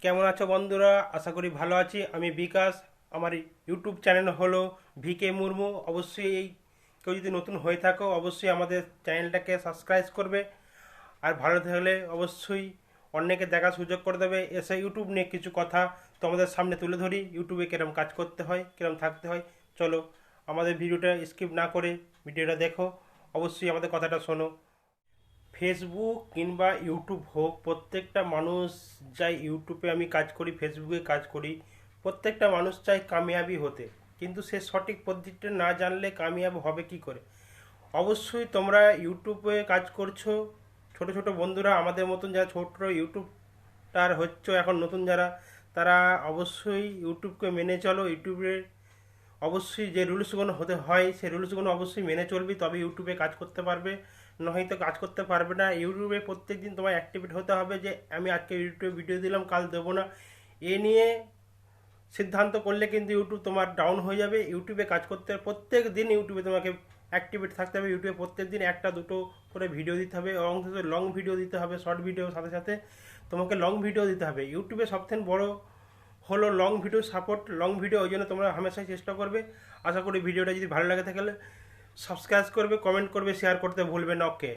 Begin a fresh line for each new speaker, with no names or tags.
কেমন আছো বন্ধুরা? আশা করি ভালো আছি। আমি বিকাশ। আমার ইউটিউব চ্যানেল হলো ভিকে মুর্মু। অবশ্যই কেউ যদি নতুন হয়ে থাকো অবশ্যই আমাদের চ্যানেলটাকে সাবস্ক্রাইব করবে। আর ভালো থাকলে অবশ্যই অন্যকে দেখার সুযোগ করে দেবে। এসে ইউটিউব নিয়ে কিছু কথা তোমাদের সামনে তুলে ধরি, ইউটিউবে কিরম কাজ করতে হয়, কিরম থাকতে হয়। চলো, আমাদের ভিডিওটা স্কিপ না করে ভিডিওটা দেখো, অবশ্যই আমাদের কথাটা শোনো। ফেসবুক কিংবা ইউটিউব হোক, প্রত্যেকটা মানুষ চাই ইউটিউবে আমি কাজ করি, ফেসবুকে কাজ করি, প্রত্যেকটা মানুষ চাই কামিয়াবি হতে। কিন্তু সে সঠিক পদ্ধতিটা না জানলে কামিয়াব হবে কি করে? অবশ্যই তোমরা ইউটিউবে কাজ করছো, ছোট ছোট বন্ধুরা আমাদের মতন যারা ছোট ইউটিউবটার হচ্ছে এখন নতুন যারা, তারা অবশ্যই ইউটিউবকে মেনে চলো। ইউটিউবে অবশ্যই যে রুলসগুলো হতে হয় সেই রুলসগুলো অবশ্যই মেনে চলবি, তবে ইউটিউবে কাজ করতে পারবে, নয়তো কাজ করতে পারবে না। ইউটিউবে প্রত্যেকদিন তোমার অ্যাক্টিভেট হতে হবে যে আমি আজকে ইউটিউবে ভিডিও দিলাম, কাল দেবো না। এ নিয়ে সিদ্ধান্ত করলে কিন্তু ইউটিউব তোমার ডাউন হয়ে যাবে। ইউটিউবে কাজ করতে হবে, প্রত্যেক দিন ইউটিউবে তোমাকে অ্যাক্টিভেট থাকতে হবে। ইউটিউবে প্রত্যেক দিন একটা দুটো করে ভিডিও দিতে হবে, এবং লং ভিডিও দিতে হবে। শর্ট ভিডিওর সাথে সাথে তোমাকে লং ভিডিও দিতে হবে। ইউটিউবে সবথেকে বড় হলো long video support, long video. ওই জন্য তোমরা হামেশাই চেষ্টা করবে। আশা করি ভিডিওটা যদি ভালো লাগে থাকলে সাবস্ক্রাইব করবে, কমেন্ট করবে, শেয়ার করতে ভুলবে না। ওকে।